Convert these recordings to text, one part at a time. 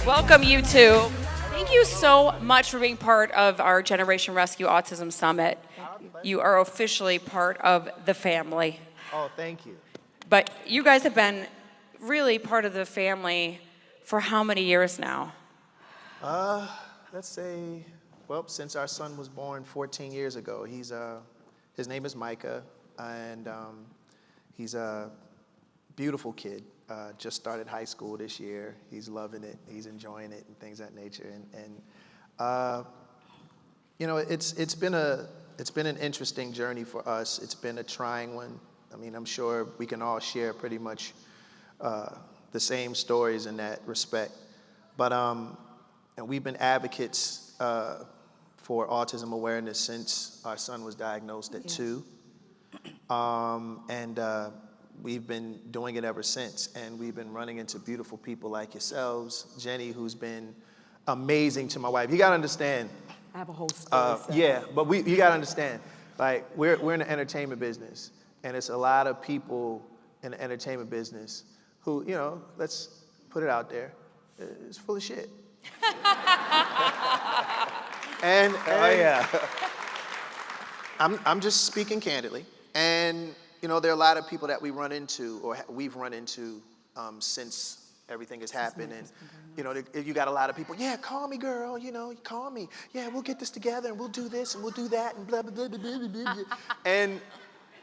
Welcome, you two. Thank you so much for being part of our Generation Rescue Autism Summit. You are officially part of the family. Oh, thank you. But you guys have been really part of the family for how many years now? Let's say, well, since our son was born 14 years ago. His name is Micah, and he's a beautiful kid. Just started high school this year. He's loving it. He's enjoying it and things of that nature. And you know, it's been an interesting journey for us. It's been a trying one. I mean, I'm sure we can all share pretty much the same stories in that respect. But and we've been advocates for autism awareness since our son was diagnosed at 2. We've been doing it ever since, and we've been running into beautiful people like yourselves. Jenny, who's been amazing to my wife. You gotta understand. I have a whole story. Yeah, but you gotta understand, like, we're in the entertainment business, and it's a lot of people in the entertainment business who, you know, let's put it out there, is full of shit. and Oh yeah. I'm just speaking candidly, and you know, there are a lot of people that we run into, or we've run into since everything has happened. And, you know, you got a lot of people, yeah, call me, girl, you know, call me. Yeah, we'll get this together, and we'll do this, and we'll do that, and blah, blah, blah, blah, blah, blah, blah. And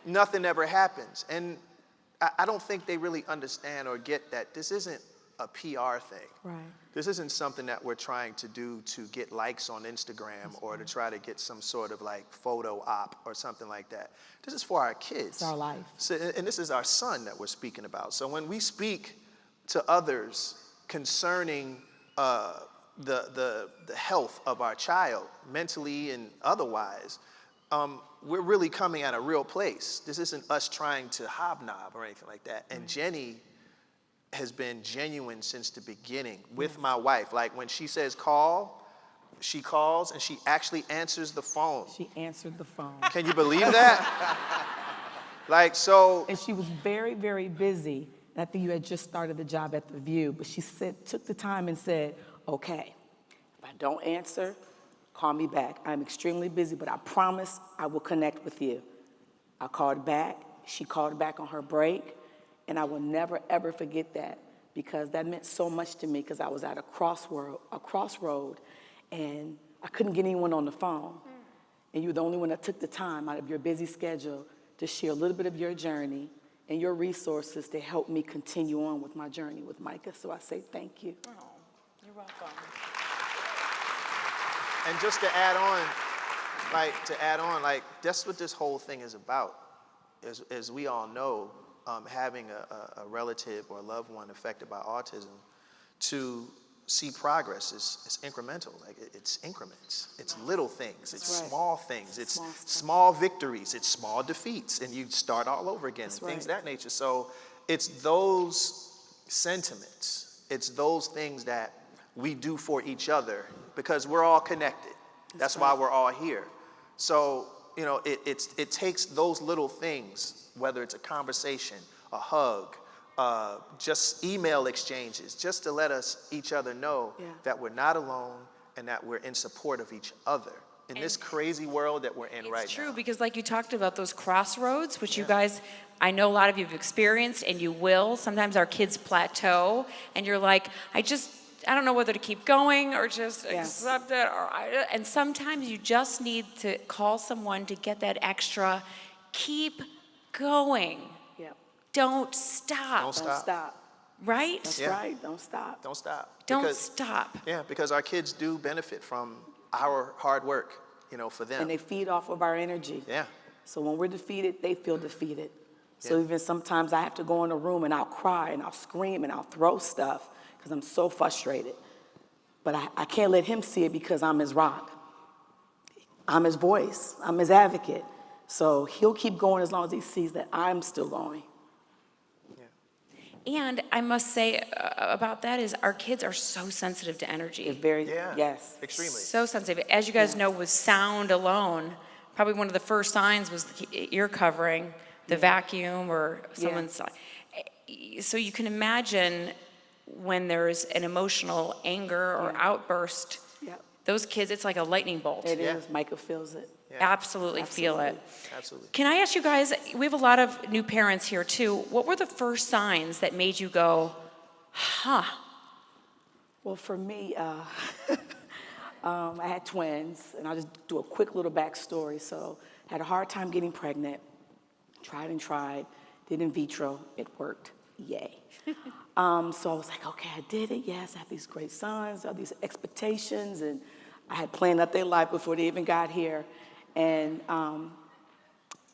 nothing ever happens. And I don't think they really understand or get that this isn't a PR thing. Right. This isn't something that we're trying to do to get likes on Instagram or to try to get some sort of like photo op or something like that. This is for our kids. It's our life. So, and this is our son that we're speaking about. So when we speak to others concerning the health of our child, mentally and otherwise, we're really coming at a real place. This isn't us trying to hobnob or anything like that. And Jenny has been genuine since the beginning with my wife. Like when she says call, she calls and she actually answers the phone. She answered the phone. Can you believe that? Like, so. And she was very, very busy. And I think you had just started the job at The View, but she took the time and said, okay, if I don't answer, call me back. I'm extremely busy, but I promise I will connect with you. I called back. She called back on her break. And I will never, ever forget that, because that meant so much to me, because I was at a crossroad, and I couldn't get anyone on the phone. And you were the only one that took the time out of your busy schedule to share a little bit of your journey and your resources to help me continue on with my journey with Micah. So I say thank you. Oh, you're welcome. And just to add on, like, that's what this whole thing is about. As we all know, having a relative or a loved one affected by autism, to see progress is incremental. Like, it's increments. It's little things. It's small things. It's small victories. It's small defeats. And you start all over again and things of that nature. So it's those sentiments. It's those things that we do for each other because we're all connected. That's why we're all here. So, you know, it takes those little things, whether it's a conversation, a hug, just email exchanges, just to let each other know that we're not alone and that we're in support of each other in this crazy world that we're in right now. It's true, because like you talked about those crossroads, which you guys, I know a lot of you have experienced, and you will. Sometimes our kids plateau, and you're like, I don't know whether to keep going or just accept it. And sometimes you just need to call someone to get that extra, keep going. Yep. Don't stop. Don't stop. Right? That's right. Don't stop. Don't stop. Don't stop. Yeah, because our kids do benefit from our hard work, you know, for them. And they feed off of our energy. Yeah. So when we're defeated, they feel defeated. So even sometimes I have to go in a room and I'll cry and I'll scream and I'll throw stuff because I'm so frustrated. But I can't let him see it because I'm his rock. I'm his voice. I'm his advocate. So he'll keep going as long as he sees that I'm still going. And I must say about that is our kids are so sensitive to energy. Very, yes. Extremely. So sensitive. As you guys know, with sound alone, probably one of the first signs was the ear covering, the vacuum, or someone's. So you can imagine when there's an emotional anger or outburst, Yep. those kids, it's like a lightning bolt. It is. Micah feels it. Yeah. Absolutely feel it. Absolutely. Can I ask you guys, we have a lot of new parents here too. What were the first signs that made you go, huh? Well, for me, I had twins, and I'll just do a quick little backstory. So I had a hard time getting pregnant, tried and tried, did in vitro, it worked, yay. So I was like, okay, I did it, yes, I have these great sons, all these expectations, and I had planned out their life before they even got here. And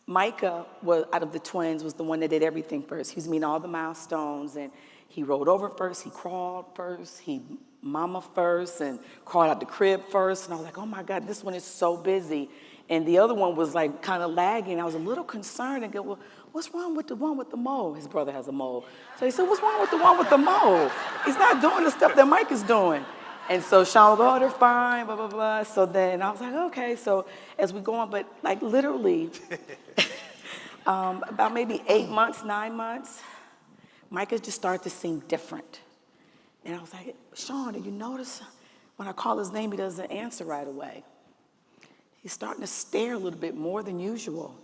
Micah, out of the twins, was the one that did everything first. He was meeting all the milestones, and he rolled over first, he crawled first, he mama first, and crawled out the crib first. And I was like, oh my God, this one is so busy. And the other one was like kind of lagging. I was a little concerned and go, well, what's wrong with the one with the mole? His brother has a mole. So he said, what's wrong with the one with the mole? He's not doing the stuff that Mike is doing. And so Shawn would go, oh, they're fine, blah, blah, blah. So then I was like, okay. So as we go on, but like literally about maybe 8 months, 9 months, Micah just started to seem different. And I was like, Shawn, do you notice when I call his name, he doesn't answer right away? He's starting to stare a little bit more than usual.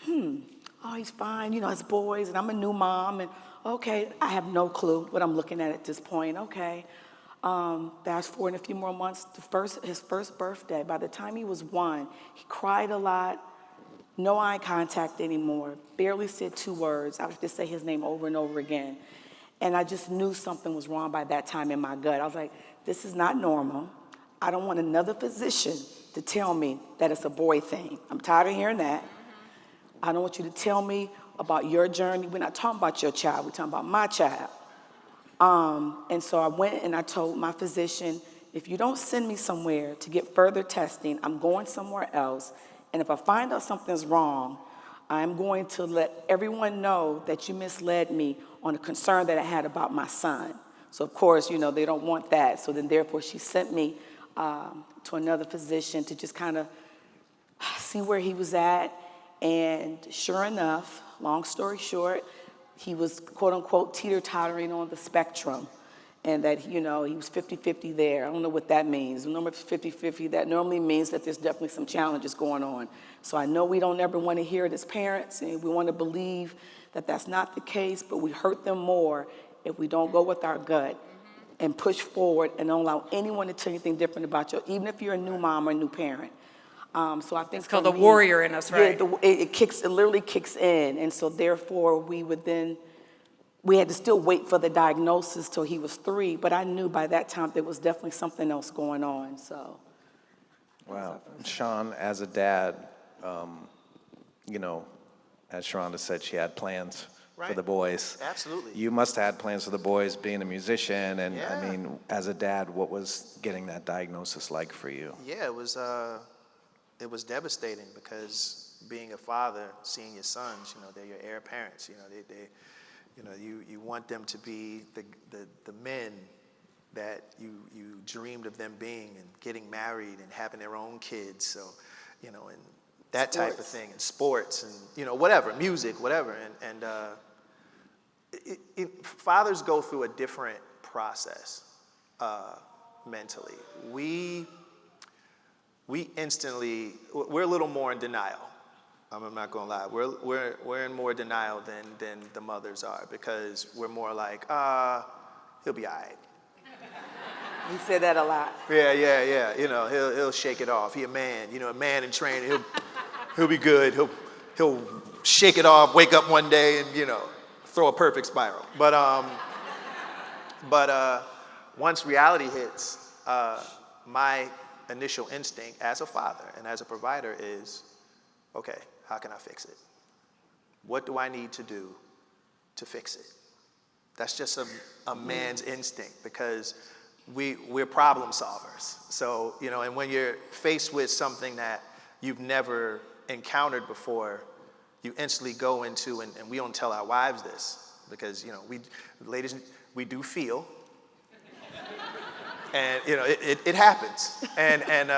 Oh, he's fine, you know, it's boys, and I'm a new mom, and okay, I have no clue what I'm looking at this point, okay. Fast forward in a few more months, his first birthday, by the time he was 1, he cried a lot, no eye contact anymore, barely said 2 words. I would just say his name over and over again. And I just knew something was wrong by that time in my gut. I was like, this is not normal. I don't want another physician to tell me that it's a boy thing. I'm tired of hearing that. I don't want you to tell me about your journey. We're not talking about your child, we're talking about my child. And so I went and I told my physician, if you don't send me somewhere to get further testing, I'm going somewhere else. And if I find out something's wrong, I'm going to let everyone know that you misled me on a concern that I had about my son. So of course, you know, they don't want that. So then therefore she sent me to another physician to just kind of see where he was at. And sure enough, long story short, he was quote unquote teeter-tottering on the spectrum. And that, you know, he was 50-50 there. I don't know what that means. The number 50-50, that normally means that there's definitely some challenges going on. So I know we don't ever want to hear it as parents, and we want to believe that that's not the case, but we hurt them more if we don't go with our gut and push forward and don't allow anyone to tell you anything different about you, even if you're a new mom or a new parent. So I think It's called the warrior in us, right? Yeah, it literally kicks in, and so therefore we had to still wait for the diagnosis till he was 3, but I knew by that time there was definitely something else going on, so. Wow. Shawn, as a dad, you know, as Sharhonda said, she had plans for the boys. Absolutely. You must have had plans for the boys being a musician, and Yeah. I mean, as a dad, what was getting that diagnosis like for you? Yeah, it was devastating because being a father, seeing your sons, you know, they're your heir parents, you know, you know, you want them to be the men that you dreamed of them being, and getting married and having their own kids. So, you know, and that type of thing, and sports, and, you know, whatever, music, whatever. And fathers go through a different process mentally. We instantly, we're a little more in denial. I'm not gonna lie. We're in more denial than the mothers are, because we're more like, he'll be all right. He said that a lot. Yeah. You know, he'll shake it off. He a man. You know, a man in training. He'll be good. He'll shake it off. Wake up one day and, you know, throw a perfect spiral. But once reality hits, my initial instinct as a father and as a provider is, okay, how can I fix it? What do I need to do to fix it? That's just a man's instinct, because we're problem solvers. So, you know, and when you're faced with something that you've never encountered before, you instantly go into, and we don't tell our wives this, because, you know, ladies, we do feel, and, you know, it happens. And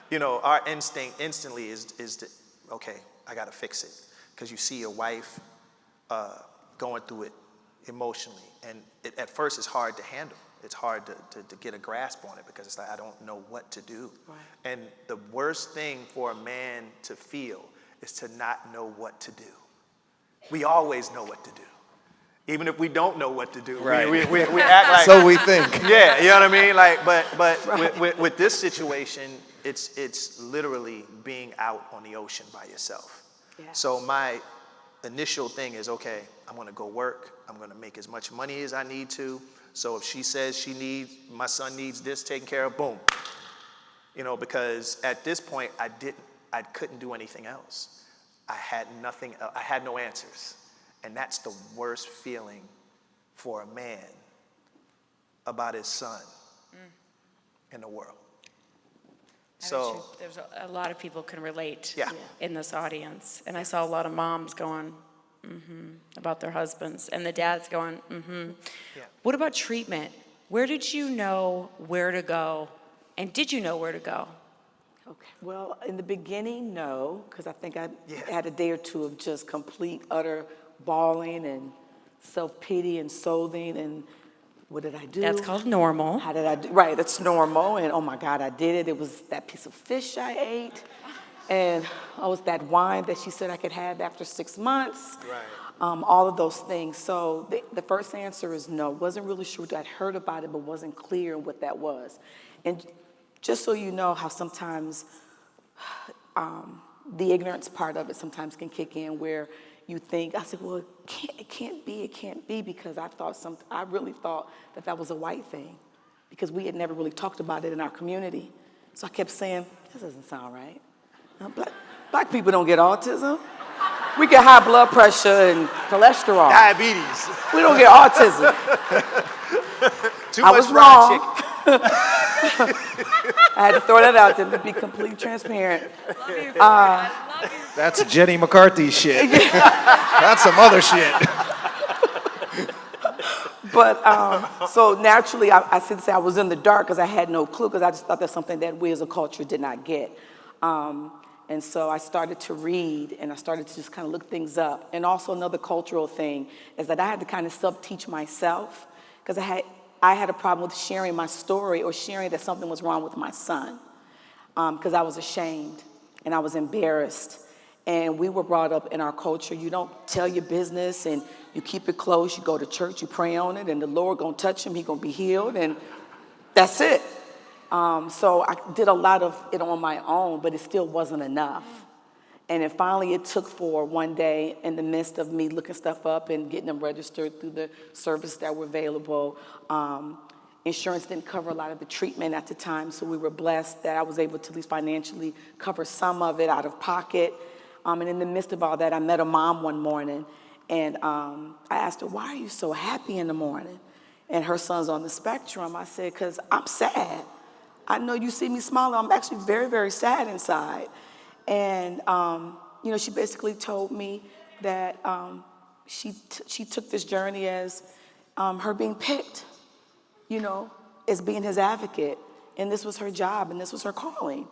you know, our instinct instantly is to, okay, I gotta fix it. Because you see your wife going through it, emotionally. And at first it's hard to handle. It's hard to get a grasp on it because it's like, I don't know what to do. Right. And the worst thing for a man to feel is to not know what to do. We always know what to do. Even if we don't know what to do, Right. we act like. So we think. Yeah, you know what I mean? Like, but Right. with this situation, it's literally being out on the ocean by yourself. Yeah. So my initial thing is, okay, I'm gonna go work. I'm gonna make as much money as I need to. So if she says my son needs this taken care of, boom. You know, because at this point, I couldn't do anything else. I had nothing, I had no answers. And that's the worst feeling for a man about his son in the world. So there's a lot of people can relate Yeah. in this audience. And I saw a lot of moms going, about their husbands, and the dads going, Yeah. What about treatment? Where did you know where to go? And did you know where to go? Okay. Well, in the beginning, no, because I think I Yeah. had a day or two of just complete, utter bawling and self-pity and loathing and what did I do? That's called normal. How did I do? Right, that's normal. And oh my God, I did it. It was that piece of fish I ate. And it was that wine that she said I could have after 6 months. Right. All of those things. So the first answer is no. Wasn't really sure. I'd heard about it, but wasn't clear what that was. And just so you know how sometimes the ignorance part of it sometimes can kick in where you think, I said, well, it can't be because I really thought that was a white thing because we had never really talked about it in our community. So I kept saying, this doesn't sound right. Black people don't get autism. We get high blood pressure and cholesterol. Diabetes. We don't get autism. Too I much was fried wrong. chicken. I had to throw that out there to be completely transparent. That's Jenny McCarthy shit. That's some other shit. But so naturally, I should say I was in the dark because I had no clue because I just thought that's something that we as a culture did not get. And so I started to read and I started to just kind of look things up. And also another cultural thing is that I had to kind of self-teach myself because I had a problem with sharing my story or sharing that something was wrong with my son because I was ashamed and I was embarrassed. And we were brought up in our culture, you don't tell your business and you keep it close, you go to church, you pray on it, and the Lord gonna touch him, he gonna be healed, and that's it. So I did a lot of it on my own, but it still wasn't enough. And then finally it took for one day in the midst of me looking stuff up and getting them registered through the services that were available. Insurance didn't cover a lot of the treatment at the time, so we were blessed that I was able to at least financially cover some of it out of pocket. And in the midst of all that, I met a mom one morning, and I asked her, why are you so happy in the morning? And her son's on the spectrum. I said, because I'm sad. I know you see me smiling. I'm actually very, very sad inside. And, she basically told me that she took this journey as her being picked, as being his advocate. And this was her job, and this was her calling.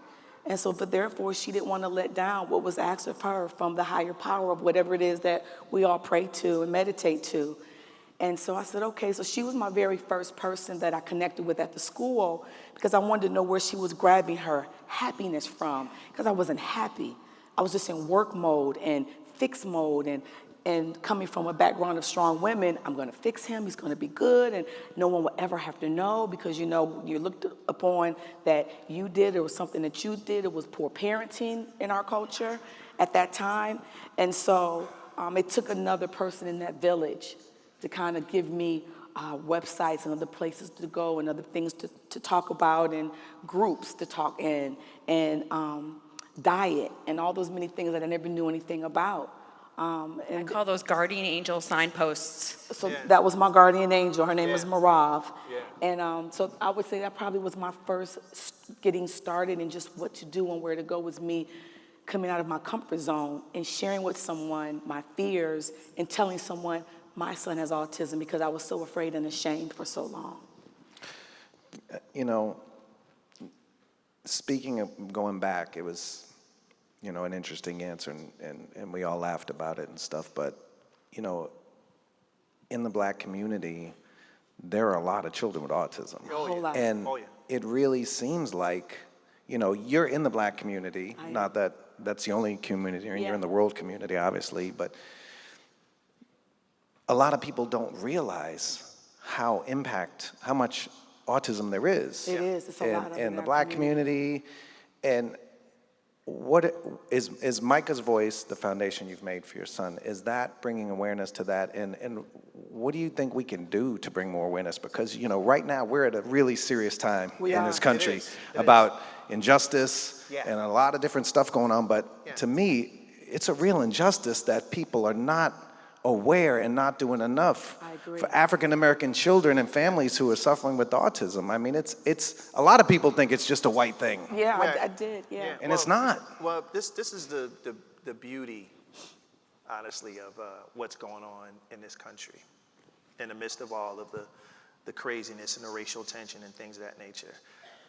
And so, but therefore, she didn't want to let down what was asked of her from the higher power of whatever it is that we all pray to and meditate to. And so I said, okay, so she was my very first person that I connected with at the school because I wanted to know where she was grabbing her happiness from because I wasn't happy. I was just in work mode and fix mode and coming from a background of strong women, I'm going to fix him, he's going to be good, and no one will ever have to know because, you looked upon that you did, it was something that you did, it was poor parenting in our culture at that time. And so it took another person in that village to kind of give me websites and other places to go and other things to talk about and groups to talk in and diet and all those many things that I never knew anything about. I call those guardian angel signposts. So that was my guardian angel. Her name is Marav. Yeah. And so I would say that probably was my first getting started and just what to do and where to go was me coming out of my comfort zone and sharing with someone my fears and telling someone my son has autism because I was so afraid and ashamed for so long. Speaking of going back, it was, an interesting answer, and we all laughed about it and stuff, but, in the Black community, there are a lot of children with autism. Oh, whole yeah. lot. And Oh, yeah. it really seems like, you know, you're in the Black community, I am. not that that's the only community, and Yeah. you're in the world community, obviously, but a lot of people don't realize how much autism there is. It is. It's a lot of it in in the our Black community. And is Micah's Voice, the foundation you've made for your son, is that bringing awareness to that? And what do you think we can do to bring more awareness? Because, you know, right now we're at a really serious time We in are. this country It is. about injustice Yeah. and a lot of different stuff going on. But Yeah. to me, it's a real injustice that people are not aware and not doing enough I agree. for African American children and families who are suffering with autism. I mean, it's a lot of people think it's just a white thing, Yeah, Right. I did, yeah. and it's not. Well, this is the beauty, honestly, of what's going on in this country, in the midst of all of the craziness and the racial tension and things of that nature.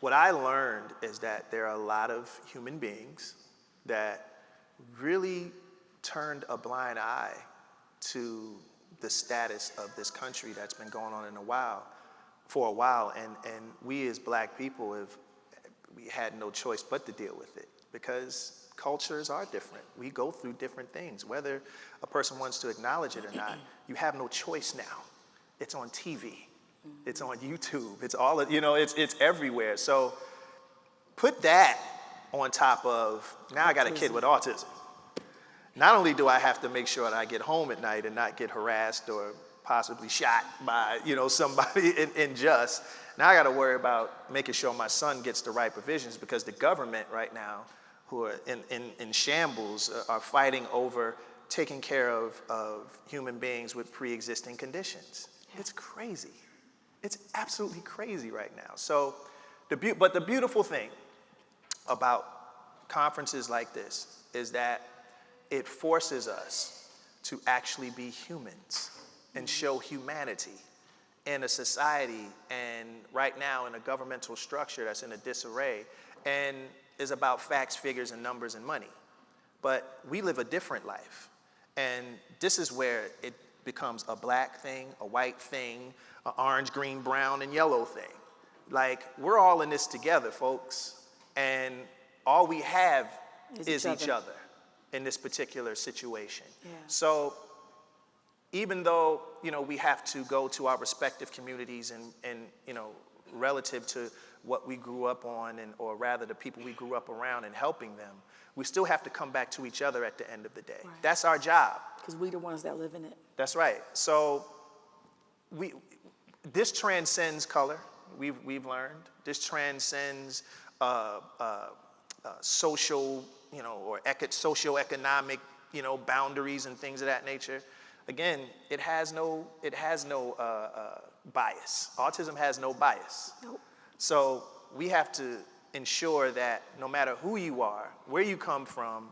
What I learned is that there are a lot of human beings that really turned a blind eye to the status of this country that's been going on for a while, and we as Black people we had no choice but to deal with it, because cultures are different. We go through different things, whether a person wants to acknowledge it or not. You have no choice now. It's on TV, it's on YouTube, it's all, it's everywhere. So put that on top of, now I got a kid with autism. Not only do I have to make sure that I get home at night and not get harassed or possibly shot by, somebody unjust, now I got to worry about making sure my son gets the right provisions, because the government right now, who are in shambles, are fighting over taking care of human beings with pre-existing conditions. It's crazy. It's absolutely crazy right now. So, but the beautiful thing about conferences like this is that it forces us to actually be humans and show humanity in a society, and right now in a governmental structure that's in a disarray and is about facts, figures, and numbers and money. But we live a different life, and this is where it becomes a Black thing, a white thing, an orange, green, brown, and yellow thing. Like, we're all in this together, folks, and all we have is each other in this particular situation. Yeah. So even though, we have to go to our respective communities and relative to what we grew up on, or rather the people we grew up around, and helping them, we still have to come back to each other at the end of the day. Right. That's our job. Because we the ones that live in it. That's right. So this transcends color, we've learned. This transcends social, or socioeconomic, boundaries and things of that nature. Again, it has no bias. Autism has no bias. Nope. So we have to ensure that no matter who you are, where you come from,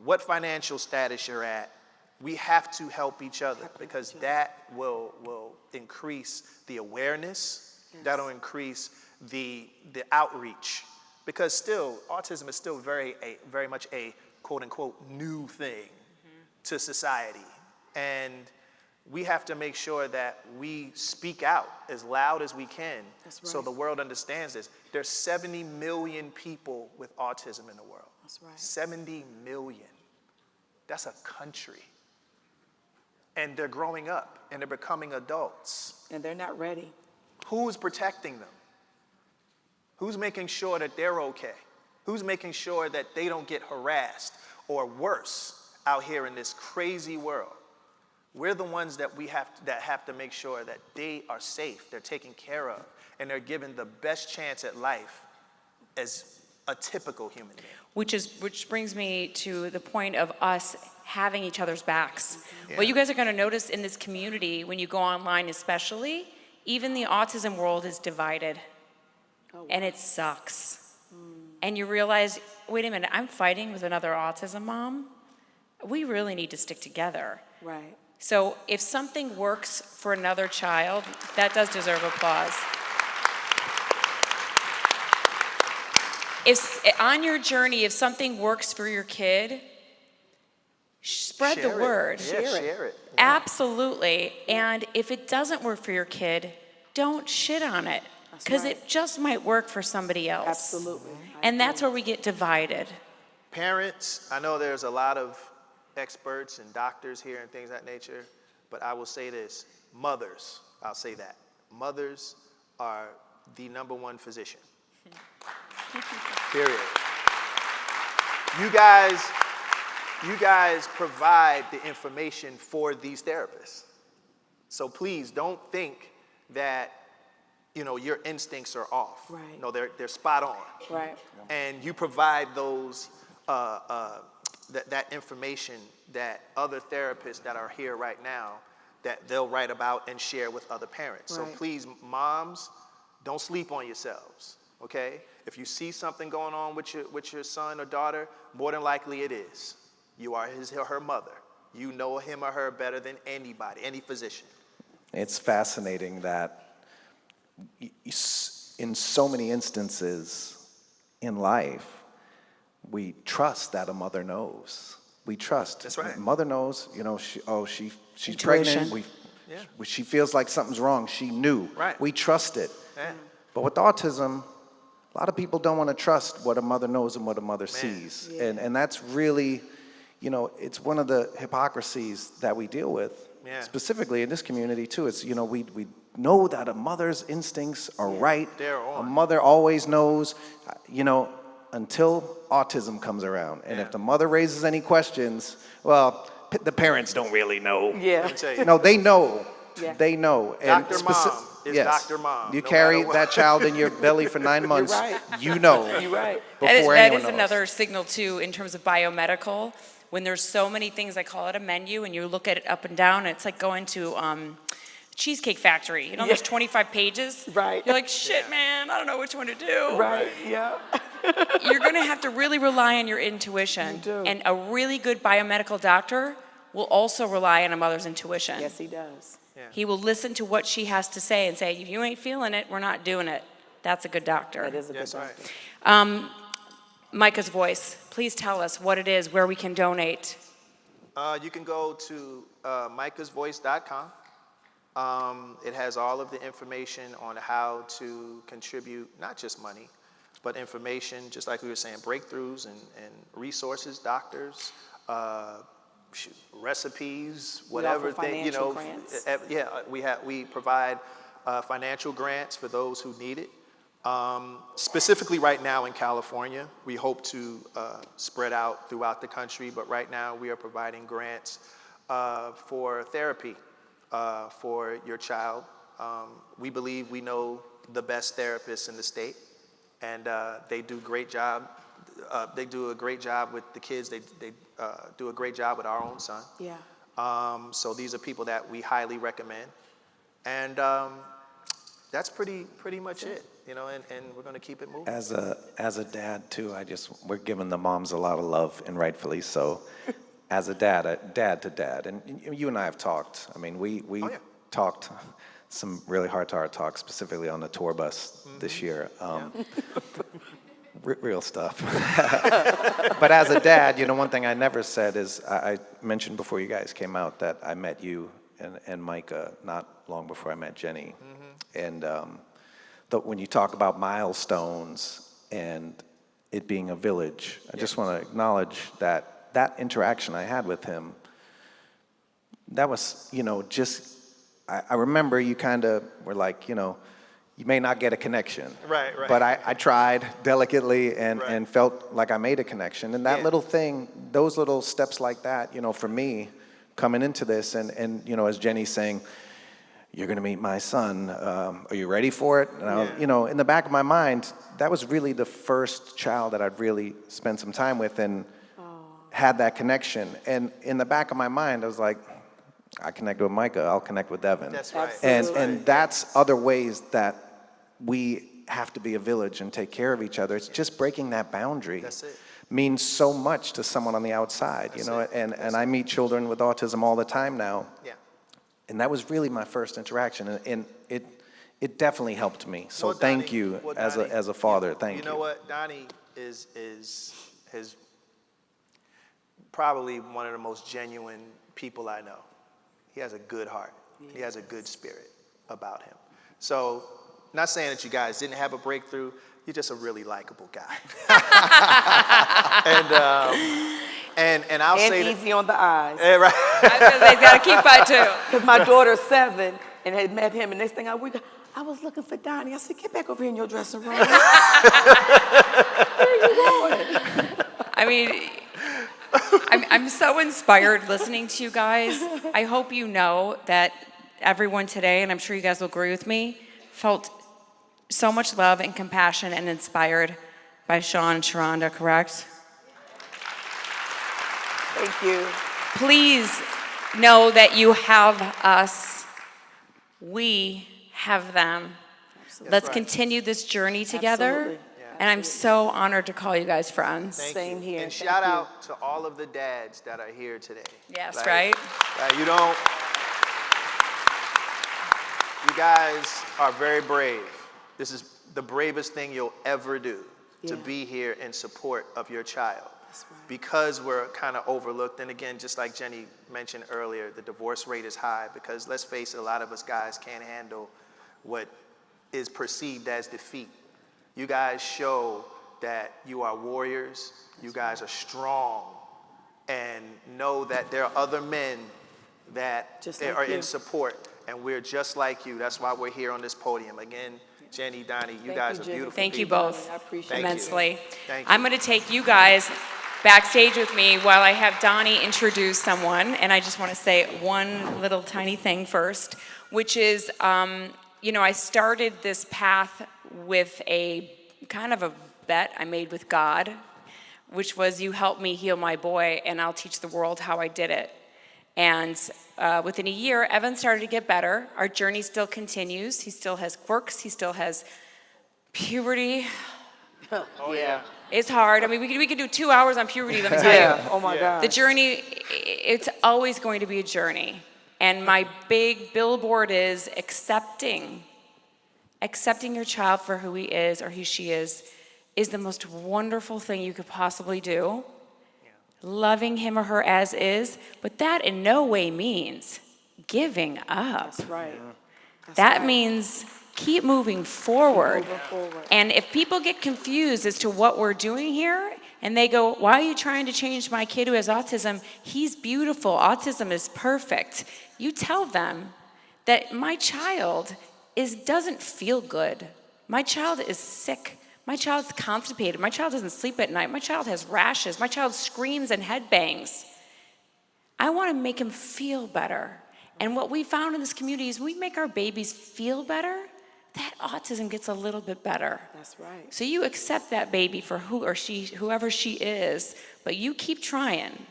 what financial status you're at, we have to help each other, because that will increase the awareness, Yes. that'll increase the outreach, because still, autism is still very much a quote unquote new thing to society. And we have to make sure that we speak out as loud as we can. That's So right. the world understands this. There's 70 million people with autism in the world. That's right. 70 million. That's a country. And they're growing up and they're becoming adults. And they're not ready. Who's protecting them? Who's making sure that they're okay? Who's making sure that they don't get harassed or worse out here in this crazy world? We're the ones that have to make sure that they are safe, they're taken care of, and they're given the best chance at life as a typical human being. Which brings me to the point of us having each other's backs. Yeah. What you guys are going to notice in this community, when you go online especially, even the autism world is divided. Oh, wow. And it sucks. And you realize, wait a minute, I'm fighting with another autism mom? We really need to stick together. Right. So if something works for another child, that does deserve applause. If on your journey, if something works for your kid, Spread the Share it. word. Yeah, share it. Yeah. Absolutely. And if it doesn't work for your kid, don't shit on it, because right. it just might work for somebody else. Absolutely. And that's where we get divided. Parents, I know there's a lot of experts and doctors here and things of that nature, but I will say this, mothers, I'll say that. Mothers are the #1 physician. Period. You guys provide the information for these therapists. So please don't think that, your instincts are off. Right. No, they're spot on. Right. And you provide those that information that other therapists that are here right now, that they'll write about and share with other parents. So Right. please, moms, don't sleep on yourselves, okay? If you see something going on with your son or daughter, more than likely it is. You are his or her mother. You know him or her better than anybody, any physician. It's fascinating that in so many instances in life, we trust that a mother knows. We trust. That's right. Mother knows, she's Intuition. pregnant. She feels like something's wrong. She knew. Right. We trust it. Yeah. But with autism, a lot of people don't want to trust what a mother knows and what a mother sees. Yeah. And that's really, it's one of the hypocrisies that we deal with, Yeah. specifically in this community too. It's, we know that a mother's instincts are right. They're on. A mother always knows, until autism comes around. And Yeah. if the mother raises any questions, well, the parents don't really know. Yeah. Let me tell you. No, they know. Yeah. They know. Dr. Mom is yes. Dr. Mom, You no carry matter what. that child in your belly for 9 months. right. You know. You're right. Before That anyone is knows. another signal too, in terms of biomedical. When there's so many things, I call it a menu, and you look at it up and down, and it's like going to Cheesecake Factory. There's 25 pages. Right. You're like, shit, man, I don't know which one to do. Right. Yeah. You're going to have to really rely on your intuition. You do. And a really good biomedical doctor will also rely on a mother's intuition. Yes, he does. He will listen to what she has to say and say, if you ain't feeling it, we're not doing it. That's a good doctor. That is a good That's doctor. right. Micah's Voice, please tell us what it is, where we can donate. You can go to micahsvoice.com. It has all of the information on how to contribute, not just money, but information, just like we were saying, breakthroughs and resources, doctors, recipes, whatever offer thing, financial grants. We provide financial grants for those who need it. Specifically right now in California, we hope to spread out throughout the country, but right now we are providing grants for therapy for your child. We believe we know the best therapists in the state, and they do a great job. They do a great job with the kids. They do a great job with our own son. Yeah. So these are people that we highly recommend, and that's pretty much it. And we're going to keep it moving. As a dad too, we're giving the moms a lot of love, and rightfully so. As a dad to dad, and you and I have talked. I mean, we talked some really heart-to-heart talks, specifically on the tour bus this year. Real stuff. But as a dad, one thing I never said is, I mentioned before you guys came out that I met you and Micah not long before I met Jenny. And when you talk about milestones and it being a village, I just want to acknowledge that interaction I had with him, that was, I remember you kind of were like, you may not get a connection. Right. But I tried delicately and Right. felt like I made a connection. And that Yeah. little thing, those little steps like that, for me, coming into this, and as Jenny's saying, you're going to meet my son. Are you ready for it? And I was, in the back of my mind, that was really the first child that I'd really spent some time with and had that connection. And in the back of my mind, I was like, I connected with Micah, I'll connect with Devin. That's right. And that's other ways that we have to be a village and take care of each other. It's just breaking that boundary. That's it. Means so much to someone on the outside, and I meet children with autism all the time now. Yeah. And that was really my first interaction, and it definitely helped me. So Well, thank Donnie, you well, as Donnie, a father. Thank you. You know what, Donnie probably one of the most genuine people I know. He has a good heart. Yes. He has a good spirit about him. So, not saying that you guys didn't have a breakthrough. You're just a really likable guy. and I'll say that, easy on the eyes. Yeah, right. They got to keep by too. Because my daughter's 7 and had met him, and next thing I was looking for Donnie. I said, get back over here in your dressing room. Where are you going? I mean, I'm so inspired listening to you guys. I hope you know that everyone today, and I'm sure you guys will agree with me, felt so much love and compassion and inspired by Shawn and Sharhonda, correct? Thank you. Please know that you have us. We have them. Absolutely. Let's right. continue this journey together. Absolutely. And I'm so honored to call you guys friends. Same you. here. And Thank shout you. out to all of the dads that are here today. Yes, right? You guys are very brave. This is the bravest thing you'll ever do, to be here in support of your child. That's right. Because we're kind of overlooked, and again, just like Jenny mentioned earlier, the divorce rate is high because, let's face it, a lot of us guys can't handle what is perceived as defeat. You guys show that you are warriors, you guys are strong, and know that there are other men that Just like are you. in support, and we're just like you. That's why we're here on this podium. Again, Jenny, Donnie, you guys are Jenny. beautiful Thank you people. both I appreciate Thank you. immensely. Thank you. I'm going to take you guys backstage with me while I have Donnie introduce someone. And I just want to say one little tiny thing first, which is, I started this path with a kind of a bet I made with God, which was, you help me heal my boy and I'll teach the world how I did it. And within a year, Evan started to get better. Our journey still continues. He still has quirks. He still has puberty. Oh, yeah. It's hard. I mean, we could do 2 hours on puberty, let me tell you. Oh my God. The journey, it's always going to be a journey. And my big billboard is accepting your child for who he is or who she is the most wonderful thing you could possibly do. Loving him or her as is, but that in no way means giving up. That's right. That means keep moving forward. Moving forward. And if people get confused as to what we're doing here, and they go, why are you trying to change my kid who has autism? He's beautiful. Autism is perfect. You tell them that my child doesn't feel good. My child is sick. My child's constipated. My child doesn't sleep at night. My child has rashes. My child screams and headbangs. I want to make him feel better. And what we found in this community is we make our babies feel better, that autism gets a little bit better. That's right. So you accept that baby for whoever she is, but you keep trying.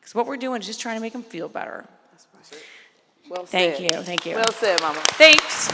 Because what we're doing is just trying to make them feel better. That's right. Well Thank said. you. Thank you. Well said, Mama. Thanks.